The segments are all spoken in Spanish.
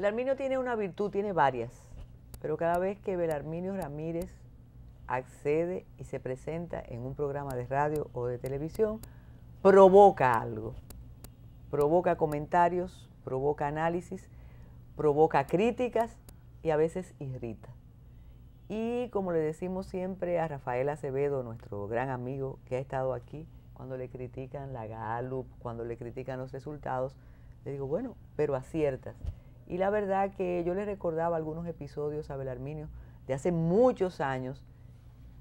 Belarminio tiene una virtud, tiene varias, pero cada vez que Belarminio Ramírez accede y se presenta en un programa de radio o de televisión, provoca algo, provoca comentarios, provoca análisis, provoca críticas y a veces irrita. Y como le decimos siempre a Rafael Acevedo, nuestro gran amigo que ha estado aquí, cuando le critican la Gallup, cuando le critican los resultados, le digo, bueno, pero aciertas. Y la verdad que yo le recordaba algunos episodios a Belarminio de hace muchos años,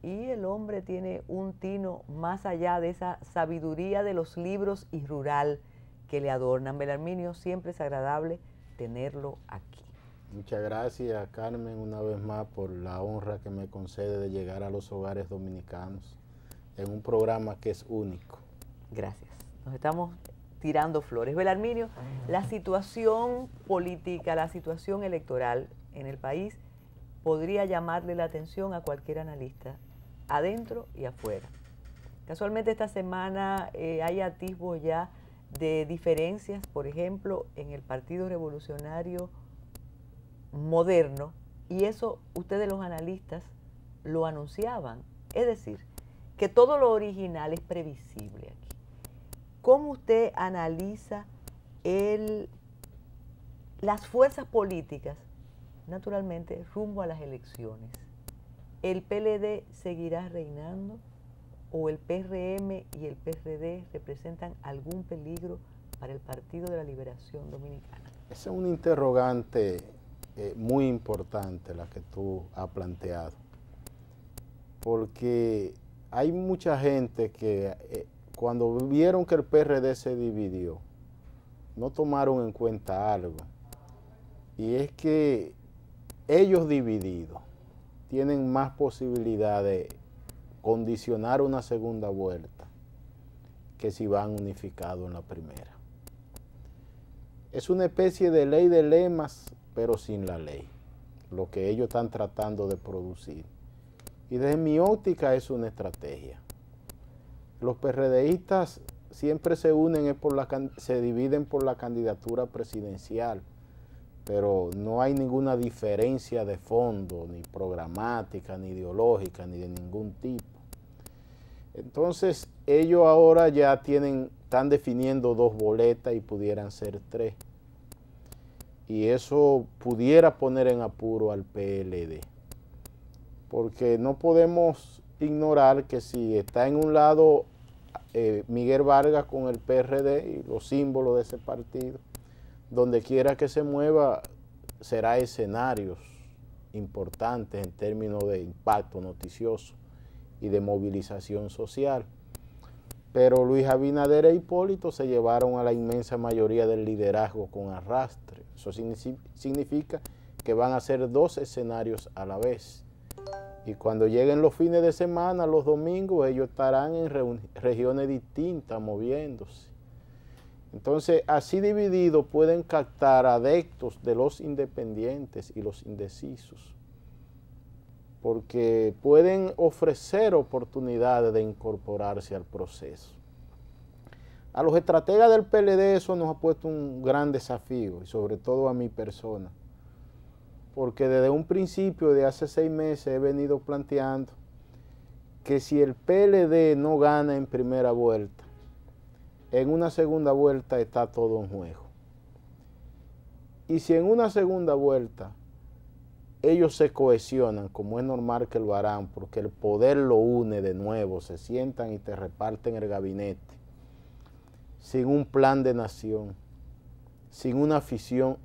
y el hombre tiene un tino más allá de esa sabiduría de los libros y rural que le adornan. Belarminio, siempre es agradable tenerlo aquí. Muchas gracias, Carmen, una vez más por la honra que me concede de llegar a los hogares dominicanos en un programa que es único. Gracias. Nos estamos tirando flores. Belarminio, la situación política, la situación electoral en el país podría llamarle la atención a cualquier analista, adentro y afuera. Casualmente esta semana hay atisbos ya de diferencias, por ejemplo, en el Partido Revolucionario Moderno, y eso ustedes los analistas lo anunciaban, es decir, que todo lo original es previsible aquí. ¿Cómo usted analiza las fuerzas políticas, naturalmente, rumbo a las elecciones? ¿El PLD seguirá reinando o el PRM y el PRD representan algún peligro para el Partido de la Liberación Dominicana? Esa es una interrogante muy importante la que tú has planteado, porque hay mucha gente que cuando vieron que el PRD se dividió, no tomaron en cuenta algo, y es que ellos divididos tienen más posibilidad de condicionar una segunda vuelta que si van unificados en la primera. Es una especie de ley de lemas, pero sin la ley, lo que ellos están tratando de producir. Y desde mi óptica es una estrategia. Los PRDistas siempre se unen, se dividen por la candidatura presidencial, pero no hay ninguna diferencia de fondo, ni programática, ni ideológica, ni de ningún tipo. Entonces, ellos ahora ya están definiendo 2 boletas y pudieran ser 3. Y eso pudiera poner en apuro al PLD. Porque no podemos ignorar que si está en un lado Miguel Vargas con el PRD y los símbolos de ese partido, donde quiera que se mueva, será escenarios importantes en términos de impacto noticioso y de movilización social. Pero Luis Abinader e Hipólito se llevaron a la inmensa mayoría del liderazgo con arrastre. Eso significa que van a ser 2 escenarios a la vez. Y cuando lleguen los fines de semana, los domingos, ellos estarán en regiones distintas, moviéndose. Entonces, así divididos pueden captar adeptos de los independientes y los indecisos, porque pueden ofrecer oportunidades de incorporarse al proceso. A los estrategas del PLD eso nos ha puesto un gran desafío, y sobre todo a mi persona, porque desde un principio de hace 6 meses he venido planteando que si el PLD no gana en primera vuelta, en una segunda vuelta está todo en juego. Y si en una segunda vuelta ellos se cohesionan, como es normal que lo harán, porque el poder lo une de nuevo, se sientan y te reparten el gabinete, sin un plan de nación, sin una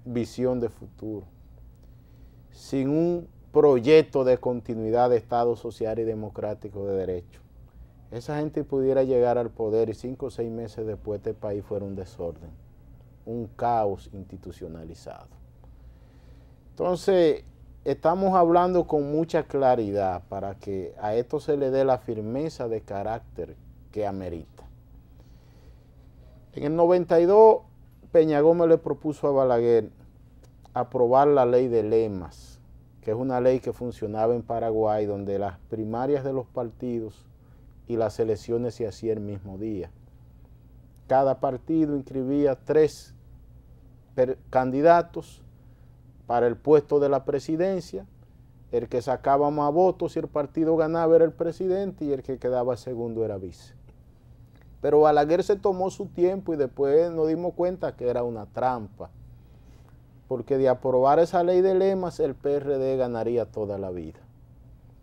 visión de futuro, sin un proyecto de continuidad de Estado social y democrático de derecho. Esa gente pudiera llegar al poder y 5 o 6 meses después este país fuera un desorden, un caos institucionalizado. Entonces, estamos hablando con mucha claridad para que a esto se le dé la firmeza de carácter que amerita. En el 92, Peña Gómez le propuso a Balaguer aprobar la ley de lemas, que es una ley que funcionaba en Paraguay, donde las primarias de los partidos y las elecciones se hacían el mismo día. Cada partido inscribía 3 candidatos para el puesto de la presidencia. El que sacaba más votos si el partido ganaba era el presidente y el que quedaba segundo era vice. Pero Balaguer se tomó su tiempo y después nos dimos cuenta que era una trampa, porque de aprobar esa ley de lemas el PRD ganaría toda la vida,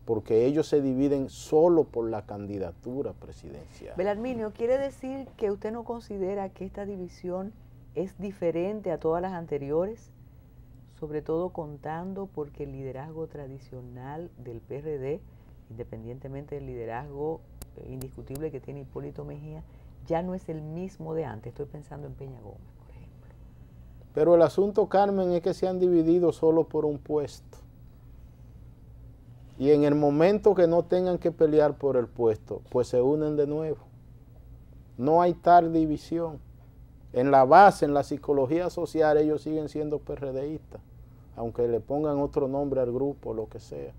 porque ellos se dividen solo por la candidatura presidencial. Belarminio, ¿quiere decir que usted no considera que esta división es diferente a todas las anteriores? Sobre todo contando porque el liderazgo tradicional del PRD, independientemente del liderazgo indiscutible que tiene Hipólito Mejía, ya no es el mismo de antes. Estoy pensando en Peña Gómez, por ejemplo. Pero el asunto, Carmen, es que se han dividido solo por un puesto. Y en el momento que no tengan que pelear por el puesto, pues se unen de nuevo. No hay tal división. En la base, en la psicología social, ellos siguen siendo PRDistas, aunque le pongan otro nombre al grupo, lo que sea.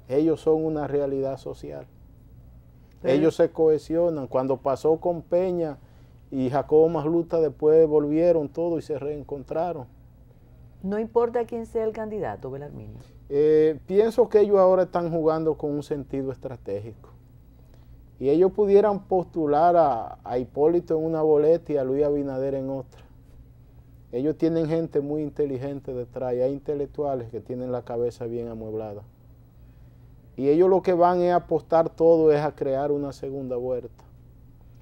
Ellos son una realidad social. Pero ellos se cohesionan. Cuando pasó con Peña y Jacobo Masluta, después volvieron todos y se reencontraron. No importa quién sea el candidato, Belarminio. Pienso que ellos ahora están jugando con un sentido estratégico. Y ellos pudieran postular a Hipólito en una boleta y a Luis Abinader en otra. Ellos tienen gente muy inteligente detrás y hay intelectuales que tienen la cabeza bien amueblada. Y ellos lo que van es apostar todo es a crear una segunda vuelta.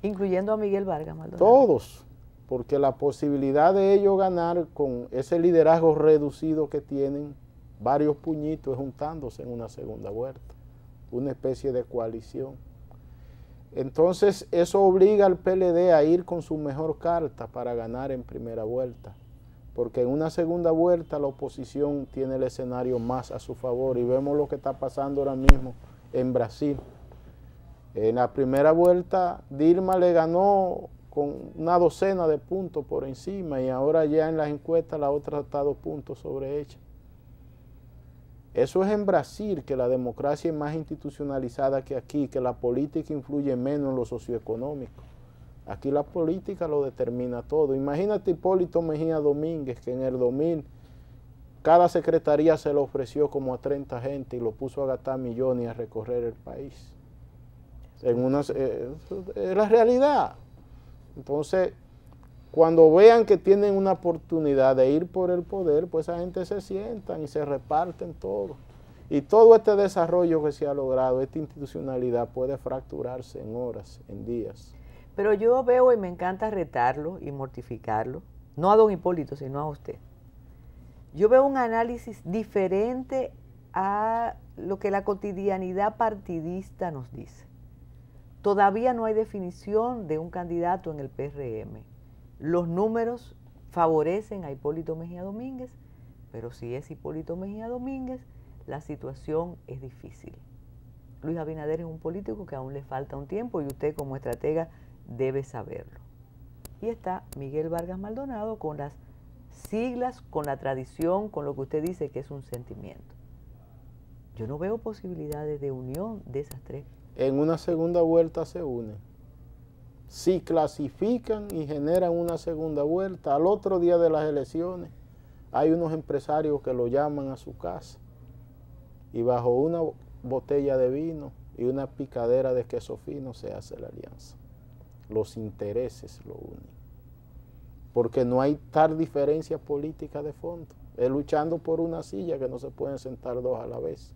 Incluyendo a Miguel Vargas Maldonado. Todos, porque la posibilidad de ellos ganar con ese liderazgo reducido que tienen, varios puñitos juntándose en una segunda vuelta, una especie de coalición. Entonces eso obliga al PLD a ir con su mejor carta para ganar en primera vuelta, porque en una segunda vuelta la oposición tiene el escenario más a su favor y vemos lo que está pasando ahora mismo en Brasil. En la primera vuelta Dilma le ganó con una docena de puntos por encima y ahora ya en las encuestas la otra está a 2 puntos sobre ella. Eso es en Brasil, que la democracia es más institucionalizada que aquí, que la política influye menos en lo socioeconómico. Aquí la política lo determina todo. Imagínate Hipólito Mejía Domínguez, que en el 2000 cada secretaría se lo ofreció como a 30 gente y lo puso a gastar millones y a recorrer el país. Es la realidad. Entonces, cuando vean que tienen una oportunidad de ir por el poder, pues esa gente se sientan y se reparten todo. Y todo este desarrollo que se ha logrado, esta institucionalidad puede fracturarse en horas, en días. Pero yo veo y me encanta retarlo y mortificarlo, no a don Hipólito, sino a usted. Yo veo un análisis diferente a lo que la cotidianidad partidista nos dice. Todavía no hay definición de un candidato en el PRM. Los números favorecen a Hipólito Mejía Domínguez, pero si es Hipólito Mejía Domínguez, la situación es difícil. Luis Abinader es un político que aún le falta un tiempo y usted como estratega debe saberlo. Y está Miguel Vargas Maldonado con las siglas, con la tradición, con lo que usted dice que es un sentimiento. Yo no veo posibilidades de unión de esas tres. En una segunda vuelta se unen. Si clasifican y generan una segunda vuelta, al otro día de las elecciones hay unos empresarios que lo llaman a su casa y bajo una botella de vino y una picadera de queso fino se hace la alianza. Los intereses lo unen, porque no hay tal diferencia política de fondo. Es luchando por una silla que no se pueden sentar dos a la vez.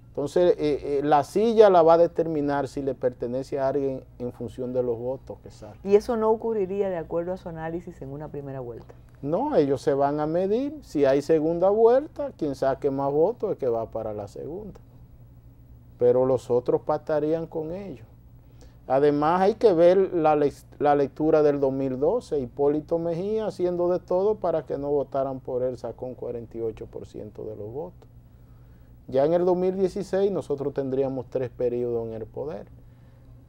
Entonces, la silla la va a determinar si le pertenece a alguien en función de los votos que salen. ¿Y eso no ocurriría de acuerdo a su análisis en una primera vuelta? No, ellos se van a medir. Si hay segunda vuelta, quien saque más votos es que va para la segunda. Pero los otros pactarían con ellos. Además, hay que ver la lectura del 2012. Hipólito Mejía haciendo de todo para que no votaran por él, sacó un 48% de los votos. Ya en el 2016 nosotros tendríamos 3 periodos en el poder.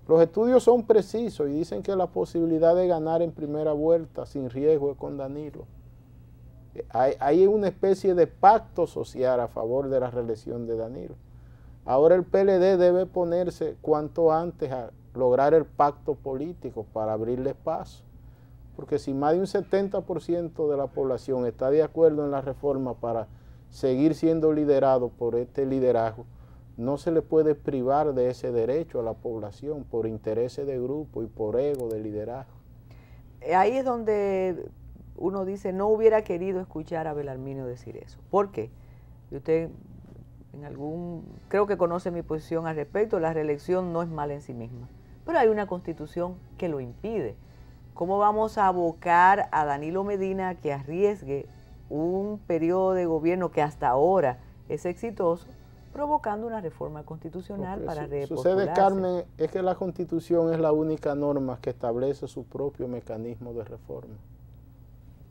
Los estudios son precisos y dicen que la posibilidad de ganar en primera vuelta sin riesgo es con Danilo. Hay una especie de pacto social a favor de la reelección de Danilo. Ahora el PLD debe ponerse cuanto antes a lograr el pacto político para abrirle paso. porque si más de un 70% de la población está de acuerdo en la reforma para seguir siendo liderado por este liderazgo, no se le puede privar de ese derecho a la población por intereses de grupo y por ego de liderazgo. Ahí es donde uno dice, no hubiera querido escuchar a Belarminio decir eso. ¿Por qué? Y usted creo que conoce mi posición al respecto, la reelección no es mala en sí misma, pero hay una constitución que lo impide. ¿Cómo vamos a abocar a Danilo Medina a que arriesgue un periodo de gobierno que hasta ahora es exitoso, provocando una reforma constitucional para repostularse? Sucede, Carmen, es que la Constitución es la única norma que establece su propio mecanismo de reforma.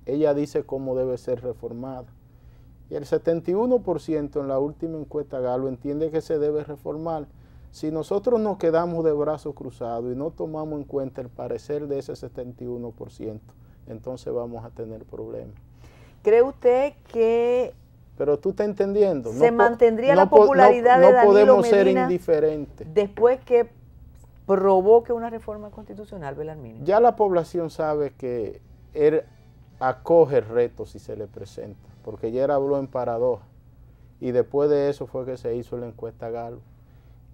Ella dice cómo debe ser reformada. Y el 71% en la última encuesta Galo entiende que se debe reformar. Si nosotros nos quedamos de brazos cruzados y no tomamos en cuenta el parecer de ese 71%, entonces vamos a tener problemas. ¿Cree usted que pero tú estás entendiendo? se mantendría la popularidad de Danilo Medina? No podemos ser indiferentes. Después que provoque una reforma constitucional, Belarminio. Ya la población sabe que él acoge el reto si se le presenta, porque ya él habló en paradoja. Y después de eso fue que se hizo la encuesta Galo.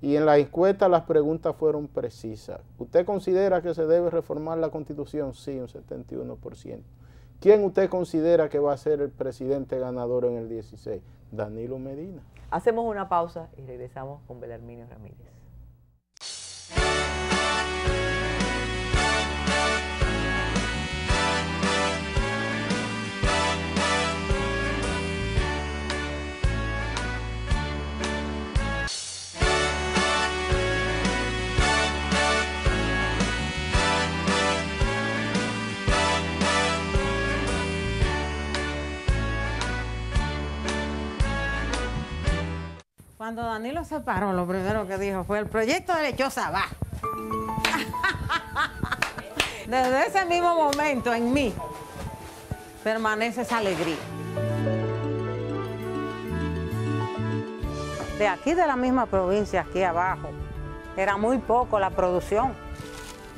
Y en la encuesta las preguntas fueron precisas. ¿Usted considera que se debe reformar la Constitución? Sí, un 71%. ¿Quién usted considera que va a ser el presidente ganador en el 16? Danilo Medina. Hacemos una pausa y regresamos con Belarminio Ramírez. Cuando Danilo se paró, lo primero que dijo fue: el proyecto de Lechosa va. Desde ese mismo momento en mí permanece esa alegría. De aquí de la misma provincia, aquí abajo, era muy poco la producción.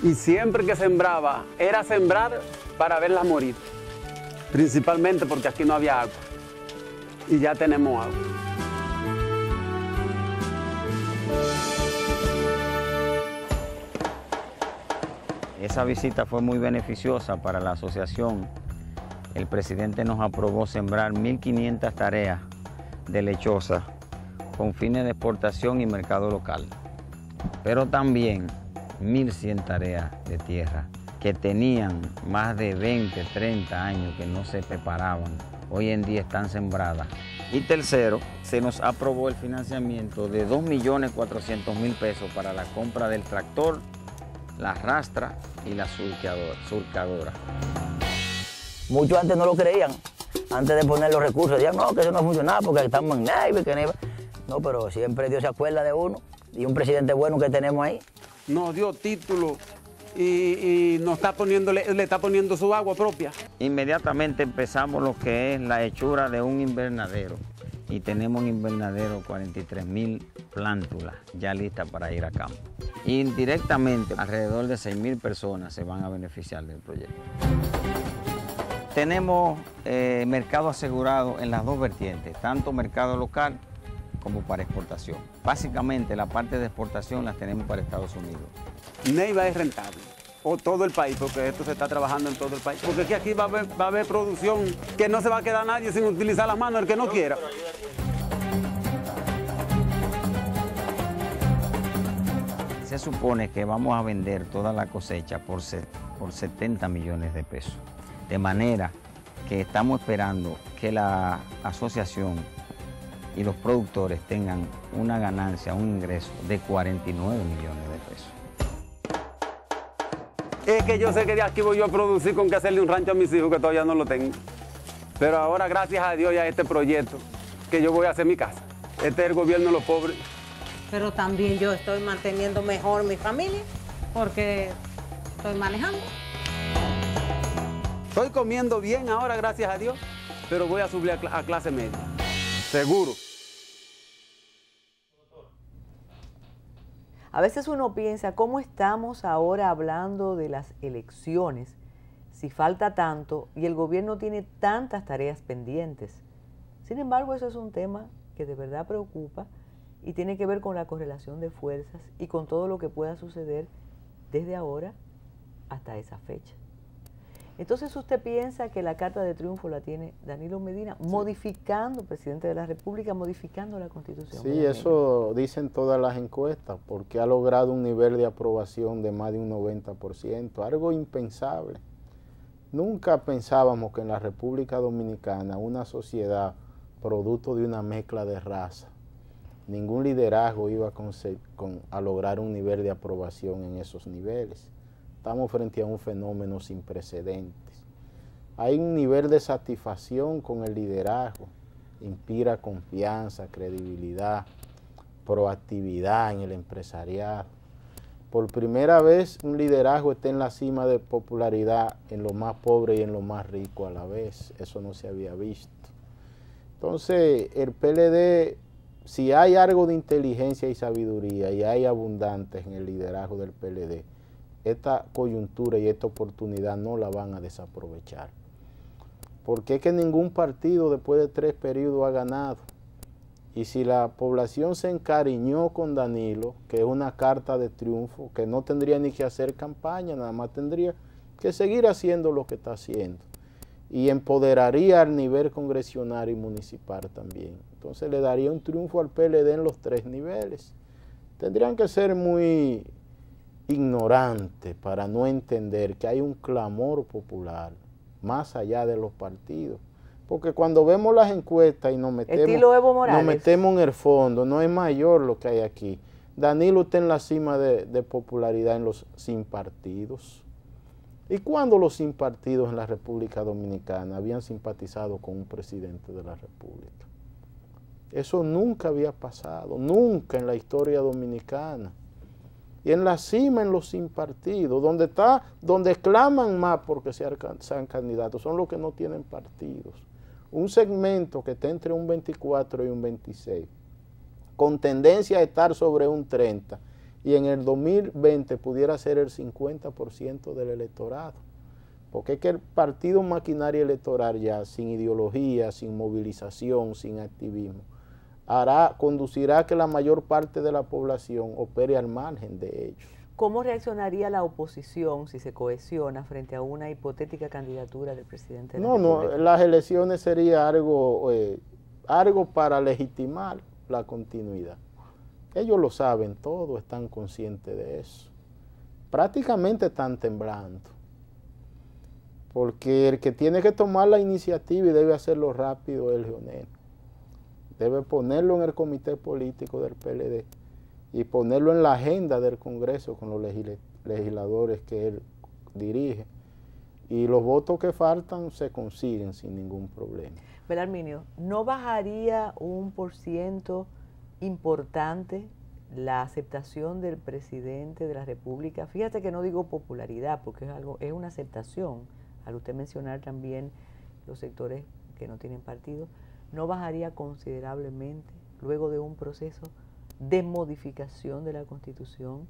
Y siempre que sembraba, era sembrar para verlas morir. Principalmente porque aquí no había agua. Y ya tenemos agua. Esa visita fue muy beneficiosa para la asociación. El presidente nos aprobó sembrar 1.500 tareas de lechosa con fines de exportación y mercado local, pero también 1.100 tareas de tierra que tenían más de 20, 30 años que no se preparaban. Hoy en día están sembradas. Y tercero, se nos aprobó el financiamiento de 2.400.000 pesos para la compra del tractor, la rastra y la surcadora. Muchos antes no lo creían, antes de poner los recursos, decían no, que eso no funcionaba porque estamos en Neiva, que Neiva. No, pero siempre Dios se acuerda de uno y un presidente bueno que tenemos ahí. Nos dio título y nos está le está poniendo su agua propia. Inmediatamente empezamos lo que es la hechura de un invernadero. Y tenemos un invernadero 43.000 plántulas ya listas para ir a campo. Indirectamente, alrededor de 6.000 personas se van a beneficiar del proyecto. Tenemos mercado asegurado en las dos vertientes, tanto mercado local como para exportación. Básicamente la parte de exportación la tenemos para Estados Unidos. Neiva es rentable, o todo el país, porque esto se está trabajando en todo el país. Porque aquí va a haber producción que no se va a quedar nadie sin utilizar las manos, el que no quiera. Se supone que vamos a vender toda la cosecha por 70 millones de pesos. De manera que estamos esperando que la asociación y los productores tengan una ganancia, un ingreso de 49 millones de pesos. Es que yo sé que de aquí voy yo a producir con que hacerle un rancho a mis hijos que todavía no lo tengo. Pero ahora, gracias a Dios y a este proyecto, que yo voy a hacer mi casa. Este es el gobierno de los pobres. Pero también yo estoy manteniendo mejor mi familia porque estoy manejando. Estoy comiendo bien ahora, gracias a Dios, pero voy a subir a clase media. Seguro. A veces uno piensa, ¿cómo estamos ahora hablando de las elecciones si falta tanto y el gobierno tiene tantas tareas pendientes. Sin embargo, eso es un tema que de verdad preocupa y tiene que ver con la correlación de fuerzas y con todo lo que pueda suceder desde ahora hasta esa fecha. Entonces, ¿usted piensa que la carta de triunfo la tiene Danilo Medina modificando, presidente de la República, modificando la Constitución? Sí, eso dicen todas las encuestas, porque ha logrado un nivel de aprobación de más de un 90%, algo impensable. Nunca pensábamos que en la República Dominicana, una sociedad producto de una mezcla de raza, ningún liderazgo iba a lograr un nivel de aprobación en esos niveles. Estamos frente a un fenómeno sin precedentes. Hay un nivel de satisfacción con el liderazgo, inspira confianza, credibilidad, proactividad en el empresariado. Por primera vez un liderazgo está en la cima de popularidad en lo más pobre y en lo más rico a la vez. Eso no se había visto. Entonces, el PLD, si hay algo de inteligencia y sabiduría y hay abundantes en el liderazgo del PLD, esta coyuntura y esta oportunidad no la van a desaprovechar. Porque es que ningún partido después de 3 periodos ha ganado. Y si la población se encariñó con Danilo, que es una carta de triunfo, que no tendría ni que hacer campaña, nada más tendría que seguir haciendo lo que está haciendo. Y empoderaría al nivel congresional y municipal también. Entonces le daría un triunfo al PLD en los 3 niveles. Tendrían que ser muy ignorantes para no entender que hay un clamor popular más allá de los partidos. Porque cuando vemos las encuestas y nos metemos en el fondo, no es mayor lo que hay aquí. Danilo está en la cima de popularidad en los sin partidos. ¿Y cuándo los sin partidos en la República Dominicana habían simpatizado con un presidente de la República? Eso nunca había pasado, nunca en la historia dominicana. Y en la cima, en los sin partidos, donde claman más porque sean candidatos, son los que no tienen partidos. Un segmento que está entre un 24 y un 26, con tendencia a estar sobre un 30, y en el 2020 pudiera ser el 50% del electorado. Porque es que el partido maquinaria electoral ya, sin ideología, sin movilización, sin activismo, conducirá a que la mayor parte de la población opere al margen de ellos. ¿Cómo reaccionaría la oposición si se cohesiona frente a una hipotética candidatura del presidente de la República? No, las elecciones sería algo para legitimar la continuidad. Ellos lo saben todo, están conscientes de eso. Prácticamente están temblando. Porque el que tiene que tomar la iniciativa y debe hacerlo rápido es Leonel. Debe ponerlo en el comité político del PLD y ponerlo en la agenda del Congreso con los legisladores que él dirige. Y los votos que faltan se consiguen sin ningún problema. Belarminio, ¿no bajaría un % importante la aceptación del presidente de la República? Fíjate que no digo popularidad, porque es una aceptación. Al usted mencionar también los sectores que no tienen partido, ¿no bajaría considerablemente luego de un proceso de modificación de la Constitución?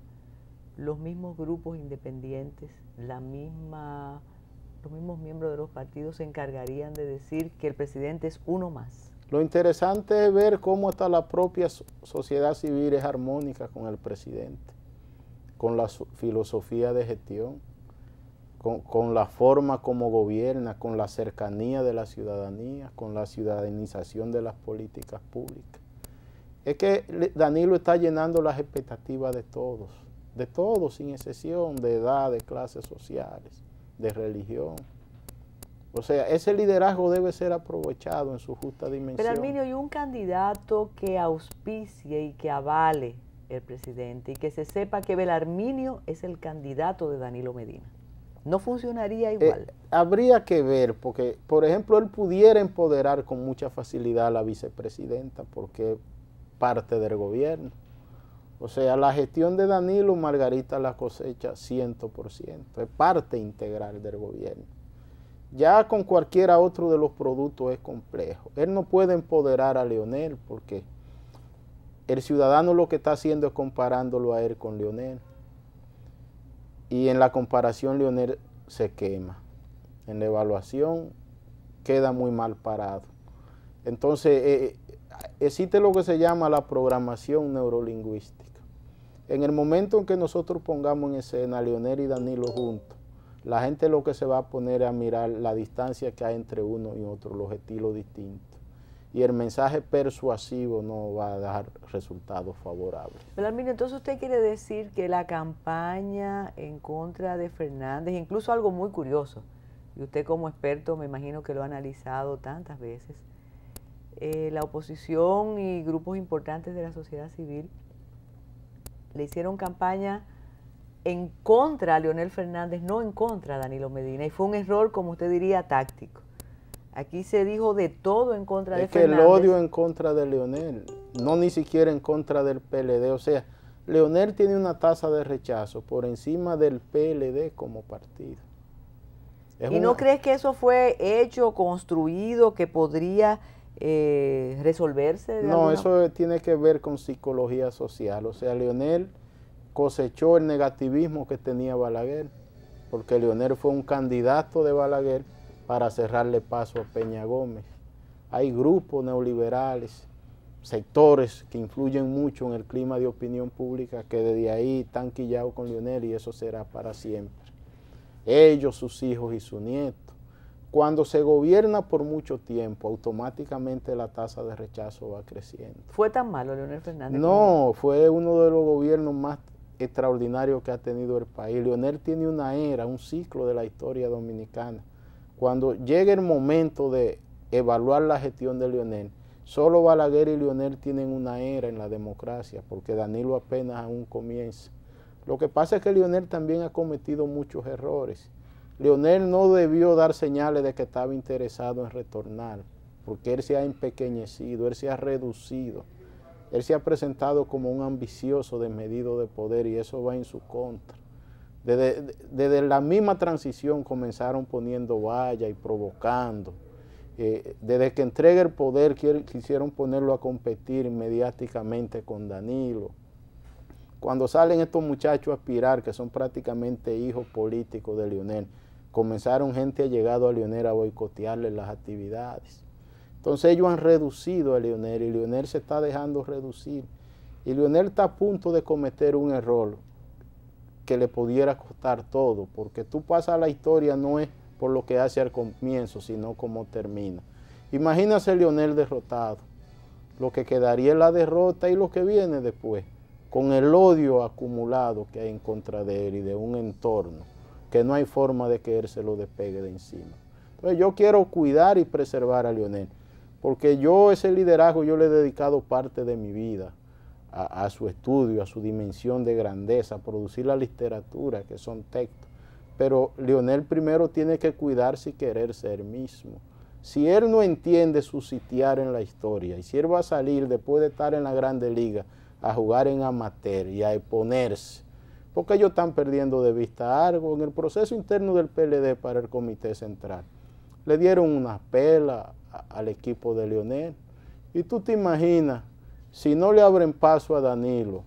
Los mismos grupos independientes, los mismos miembros de los partidos se encargarían de decir que el presidente es uno más. Lo interesante es ver cómo hasta la propia sociedad civil es armónica con el presidente, con la filosofía de gestión, con la forma como gobierna, con la cercanía de la ciudadanía, con la ciudadanización de las políticas públicas. Es que Danilo está llenando las expectativas de todos sin excepción, de edad, de clases sociales, de religión. O sea, ese liderazgo debe ser aprovechado en su justa dimensión. Pero Arminio, ¿y un candidato que auspicie y que avale el presidente y que se sepa que Belarminio es el candidato de Danilo Medina? ¿No funcionaría igual? Habría que ver, porque, por ejemplo, él pudiera empoderar con mucha facilidad a la vicepresidenta, porque es parte del gobierno. O sea, la gestión de Danilo, Margarita la cosecha 100%, es parte integral del gobierno. Ya con cualquiera otro de los productos es complejo. Él no puede empoderar a Leonel, porque el ciudadano lo que está haciendo es comparándolo a él con Leonel. Y en la comparación Leonel se quema. en la evaluación, queda muy mal parado. Entonces, existe lo que se llama la programación neurolingüística. En el momento en que nosotros pongamos en escena a Leonel y Danilo juntos, la gente lo que se va a poner a mirar la distancia que hay entre uno y otro, los estilos distintos. Y el mensaje persuasivo no va a dar resultados favorables. Belarminio, entonces usted quiere decir que la campaña en contra de Fernández, incluso algo muy curioso, y usted como experto me imagino que lo ha analizado tantas veces, la oposición y grupos importantes de la sociedad civil le hicieron campaña en contra a Leonel Fernández, no en contra a Danilo Medina, y fue un error, como usted diría, táctico. Aquí se dijo de todo en contra de Fernández. Es que el odio en contra de Leonel, no ni siquiera en contra del PLD. O sea, Leonel tiene una tasa de rechazo por encima del PLD como partido. ¿Y no crees que eso fue hecho, construido, que podría resolverse? No, eso tiene que ver con psicología social. O sea, Leonel cosechó el negativismo que tenía Balaguer, porque Leonel fue un candidato de Balaguer para cerrarle paso a Peña Gómez. Hay grupos neoliberales, sectores que influyen mucho en el clima de opinión pública que desde ahí están quillados con Leonel y eso será para siempre. Ellos, sus hijos y sus nietos. Cuando se gobierna por mucho tiempo, automáticamente la tasa de rechazo va creciendo. ¿Fue tan malo Leonel Fernández? No, fue uno de los gobiernos más extraordinarios que ha tenido el país. Leonel tiene una era, un ciclo de la historia dominicana. Cuando llegue el momento de evaluar la gestión de Leonel, solo Balaguer y Leonel tienen una era en la democracia, porque Danilo apenas aún comienza. Lo que pasa es que Leonel también ha cometido muchos errores. Leonel no debió dar señales de que estaba interesado en retornar, porque él se ha empequeñecido, él se ha reducido, él se ha presentado como un ambicioso desmedido de poder y eso va en su contra. Desde la misma transición comenzaron poniendo vallas y provocando. Desde que entrega el poder quisieron ponerlo a competir mediáticamente con Danilo. Cuando salen estos muchachos a aspirar, que son prácticamente hijos políticos de Leonel, comenzaron gente allegada a Leonel a boicotearle las actividades. Entonces ellos han reducido a Leonel y Leonel se está dejando reducir. Y Leonel está a punto de cometer un error que le pudiera costar todo, porque tú pasas a la historia no es por lo que hace al comienzo, sino cómo termina. Imagínase Leonel derrotado, lo que quedaría es la derrota y lo que viene después, con el odio acumulado que hay en contra de él y de un entorno, que no hay forma de que él se lo despegue de encima. Entonces yo quiero cuidar y preservar a Leonel, porque yo ese liderazgo yo le he dedicado parte de mi vida, a su estudio, a su dimensión de grandeza, a producir la literatura, que son textos. Pero Leonel primero tiene que cuidarse y quererse él mismo. Si él no entiende su sitiar en la historia, y si él va a salir después de estar en la Grande Liga a jugar en amateur y a exponerse, porque ellos están perdiendo de vista algo. En el proceso interno del PLD para el Comité Central, le dieron una pela al equipo de Leonel. Y tú te imaginas, si no le abren paso a Danilo,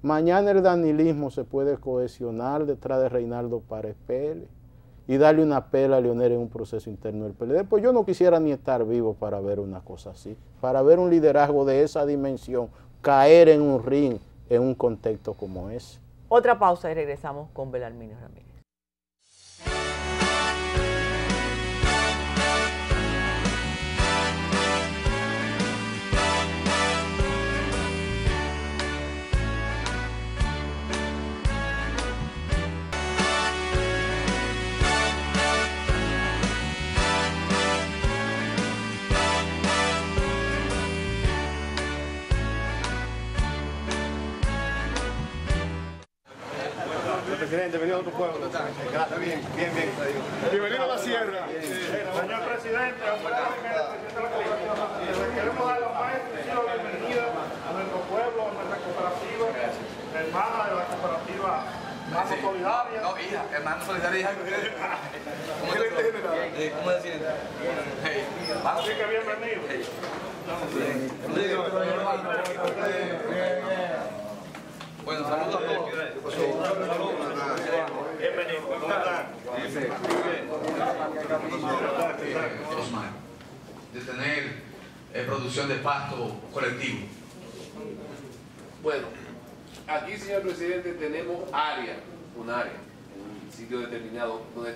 mañana el danilismo se puede cohesionar detrás de Reinaldo Párez Pérez y darle una pela a Leonel en un proceso interno del PLD. Pues yo no quisiera ni estar vivo para ver una cosa así, para ver un liderazgo de esa dimensión caer en un ring en un contexto como ese. Otra pausa y regresamos con Belarminio Ramírez. Presidente, bienvenido a otro pueblo. Gracias, bien. Bienvenido a la sierra. Señor presidente, queremos dar la más exclusiva bienvenida a nuestro pueblo, a nuestra cooperativa, hermana de la cooperativa Mano Solidaria. No, hija, hermano solidaria. ¿Cómo te sientes? ¿Cómo te sientes? Así que bienvenido. Bueno, saludos a todos. bienvenido. ¿Cómo están? Osmar, de tener producción de pasto colectivo. Bueno, aquí, señor presidente, tenemos un área, en un sitio determinado, donde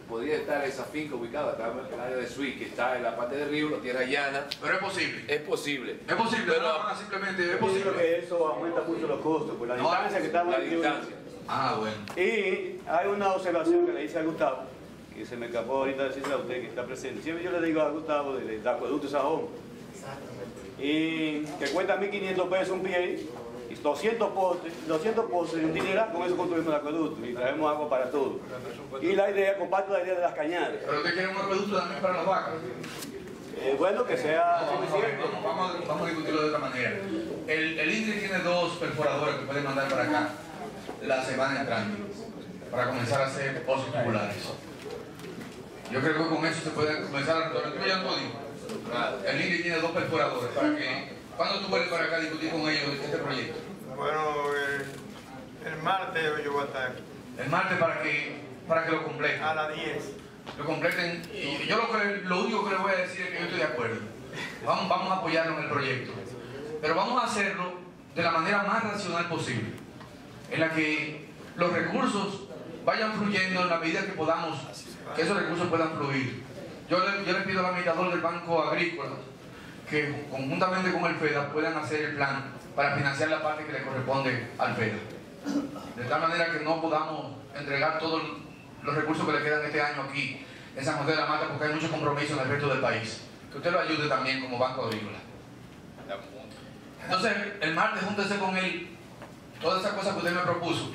podría estar esa finca ubicada, está en el área de Suí, que está en la parte del río, la tierra llana. Pero es posible. Es posible. Es posible, pero simplemente es posible. Yo creo que eso aumenta mucho los costos, por la distancia que estamos aquí. Ah, bueno. Y hay una observación que le hice a Gustavo, que se me escapó ahorita decirle a usted que está presente. Siempre yo le digo a Gustavo del acueducto Sajón. Y que cuesta 1.500 pesos un pie, y 200 pozos y un dineral, con eso construimos el acueducto y traemos agua para todos. Y la idea, comparto la idea de las cañadas. Pero usted quiere un acueducto también para las vacas. Bueno, que sea suficiente. Vamos a discutirlo de otra manera. El INDRI tiene 2 perforadores que pueden mandar para acá la semana entrante para comenzar a hacer pozos tubulares. Yo creo que con eso se puede comenzar a el INDRI tiene 2 perforadores para que ¿cuándo tú vuelves para acá a discutir con ellos este proyecto? Bueno, el martes yo voy a estar. El martes para que lo completen. A las 10. Lo completen. Y yo lo único que les voy a decir es que yo estoy de acuerdo. Vamos a apoyarlo en el proyecto. Pero vamos a hacerlo de la manera más racional posible, en la que los recursos vayan fluyendo en la medida que podamos, que esos recursos puedan fluir. Yo le pido al administrador del Banco Agrícola que conjuntamente con el FEDA puedan hacer el plan para financiar la parte que le corresponde al FEDA. De tal manera que no podamos entregar todos los recursos que le quedan este año aquí en San José de la Mata, porque hay mucho compromiso en el resto del país. Que usted lo ayude también como Banco Agrícola. Entonces, el martes júntese con él, todas esas cosas que usted me propuso,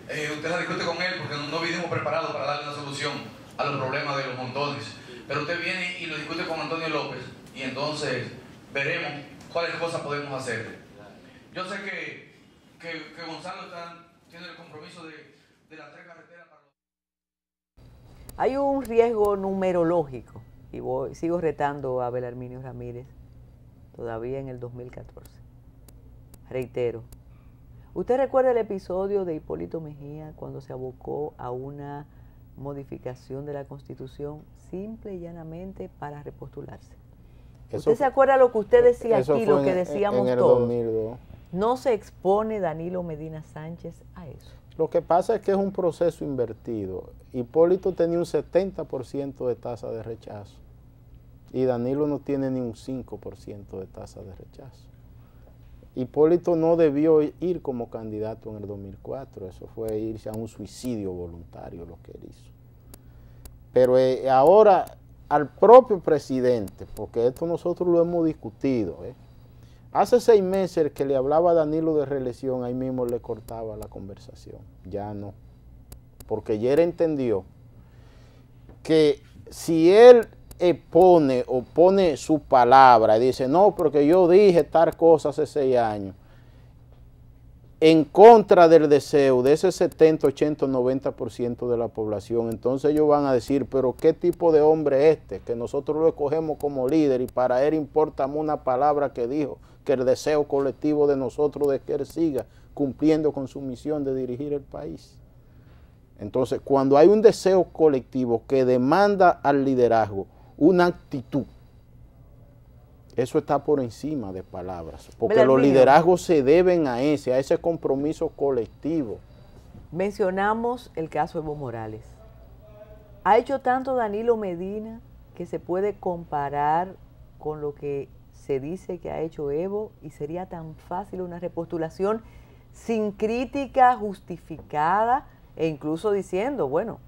usted las discute con él porque no vinimos preparados para darle una solución a los problemas de los montones. Pero usted viene y lo discute con Antonio López y entonces veremos cuáles cosas podemos hacer. Yo sé que Gonzalo tiene el compromiso de las 3 carreteras para los... Hay un riesgo numerológico y sigo retando a Belarminio Ramírez todavía en el 2014. Reitero, ¿usted recuerda el episodio de Hipólito Mejía cuando se abocó a una modificación de la Constitución simple y llanamente para repostularse? ¿Usted se acuerda lo que usted decía aquí, lo que decíamos todos? 2002. ¿No se expone Danilo Medina Sánchez a eso? Lo que pasa es que es un proceso invertido. Hipólito tenía un 70% de tasa de rechazo y Danilo no tiene ni un 5% de tasa de rechazo. Hipólito no debió ir como candidato en el 2004, eso fue irse a un suicidio voluntario lo que él hizo. Pero ahora al propio presidente, porque esto nosotros lo hemos discutido, hace 6 meses el que le hablaba a Danilo de reelección, ahí mismo le cortaba la conversación, ya no, porque ya él entendió que si él pone su palabra y dice, no, porque yo dije tal cosa hace 6 años, en contra del deseo de ese 70, 80, 90% de la población, entonces ellos van a decir, pero ¿qué tipo de hombre es este? Que nosotros lo escogemos como líder y para él importa una palabra que dijo, que el deseo colectivo de nosotros de que él siga cumpliendo con su misión de dirigir el país. Entonces, cuando hay un deseo colectivo que demanda al liderazgo una actitud, eso está por encima de palabras, porque los liderazgos se deben a ese compromiso colectivo. Mencionamos el caso Evo Morales. ¿Ha hecho tanto Danilo Medina que se puede comparar con lo que se dice que ha hecho Evo y sería tan fácil una repostulación sin crítica justificada e incluso diciendo, bueno,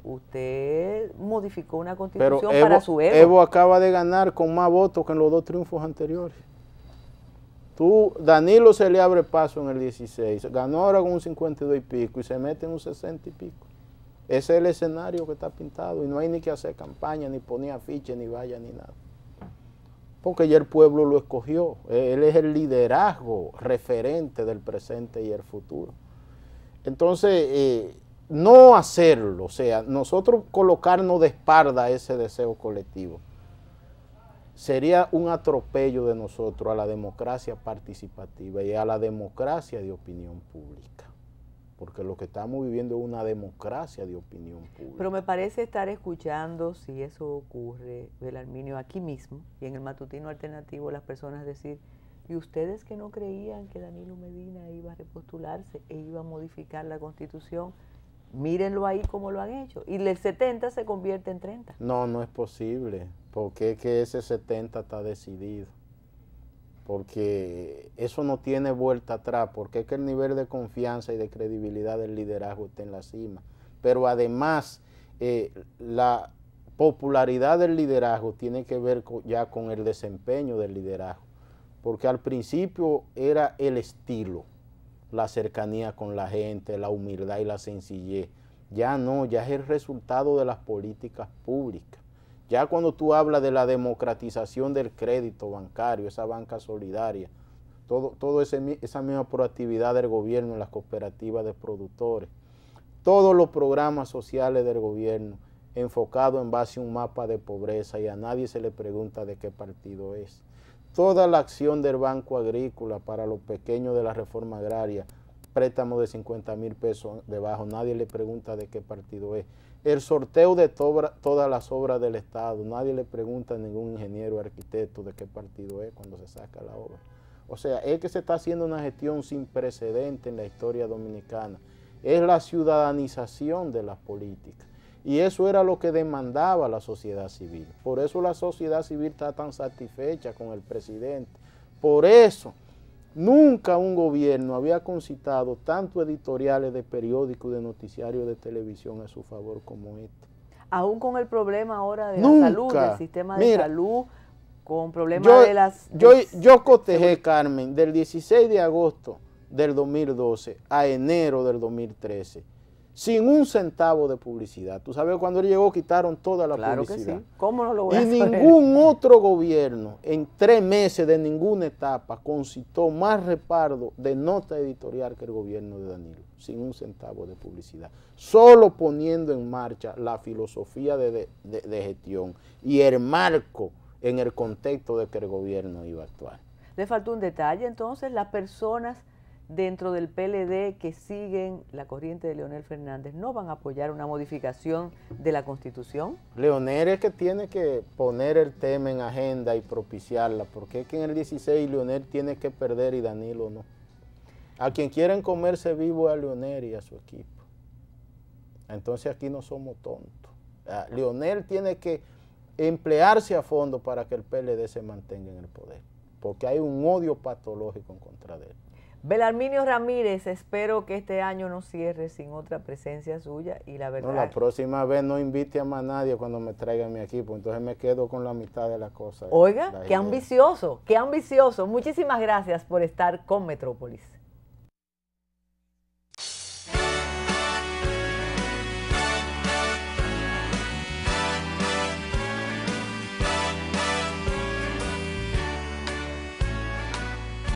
usted modificó una constitución para su Evo? Evo acaba de ganar con más votos que en los 2 triunfos anteriores. Danilo se le abre paso en el 16, ganó ahora con un 52 y pico y se mete en un 60 y pico. Ese es el escenario que está pintado y no hay ni que hacer campaña, ni poner afiche, ni valla, ni nada. Porque ya el pueblo lo escogió. Él es el liderazgo referente del presente y el futuro. Entonces, no hacerlo, o sea, nosotros colocarnos de espalda a ese deseo colectivo, sería un atropello de nosotros a la democracia participativa y a la democracia de opinión pública. porque lo que estamos viviendo es una democracia de opinión pública. Pero me parece estar escuchando, si eso ocurre, Belarminio, aquí mismo, y en el matutino alternativo, las personas decir, y ustedes que no creían que Danilo Medina iba a repostularse e iba a modificar la Constitución, mírenlo ahí como lo han hecho, y el 70 se convierte en 30. No, no es posible, porque es que ese 70 está decidido, porque eso no tiene vuelta atrás, porque es que el nivel de confianza y de credibilidad del liderazgo está en la cima, pero además la popularidad del liderazgo tiene que ver ya con el desempeño del liderazgo, porque al principio era el estilo, la cercanía con la gente, la humildad y la sencillez. Ya no, ya es el resultado de las políticas públicas. Ya cuando tú hablas de la democratización del crédito bancario, esa banca solidaria, todo esa misma proactividad del gobierno en las cooperativas de productores, todos los programas sociales del gobierno enfocados en base a un mapa de pobreza y a nadie se le pregunta de qué partido es. Toda la acción del Banco Agrícola para los pequeños de la reforma agraria, préstamos de 50,000 pesos debajo, nadie le pregunta de qué partido es. El sorteo de todas las obras del Estado, nadie le pregunta a ningún ingeniero o arquitecto de qué partido es cuando se saca la obra. O sea, es que se está haciendo una gestión sin precedente en la historia dominicana. Es la ciudadanización de las políticas. Y eso era lo que demandaba la sociedad civil. Por eso la sociedad civil está tan satisfecha con el presidente. Por eso nunca un gobierno había concitado tantos editoriales de periódicos y de noticiarios de televisión a su favor como este. Aún con el problema ahora de Nunca. la salud, del sistema de salud, con problemas de las... Yo cotejé, Carmen, del 16 de agosto del 2012 a enero del 2013, sin un centavo de publicidad. Tú sabes, cuando él llegó quitaron toda la publicidad. Claro que sí. ¿Cómo no lo voy a hacer? Y ningún otro gobierno en 3 meses de ninguna etapa concitó más respaldo de nota editorial que el gobierno de Danilo, sin un centavo de publicidad. Solo poniendo en marcha la filosofía de gestión y el marco en el contexto de que el gobierno iba a actuar. Le faltó un detalle, entonces, las personas dentro del PLD que siguen la corriente de Leonel Fernández no van a apoyar una modificación de la Constitución. Leonel es que tiene que poner el tema en agenda y propiciarla, porque es que en el 16 Leonel tiene que perder y Danilo no. A quien quieren comerse vivo es a Leonel y a su equipo. Entonces aquí no somos tontos. Leonel tiene que emplearse a fondo para que el PLD se mantenga en el poder, porque hay un odio patológico en contra de él. Belarminio Ramírez, espero que este año no cierre sin otra presencia suya y la verdad... No, la próxima vez no invite a más nadie cuando me traiga mi equipo, entonces me quedo con la mitad de la cosa. Oiga, qué ambicioso, qué ambicioso. Muchísimas gracias por estar con Metrópolis.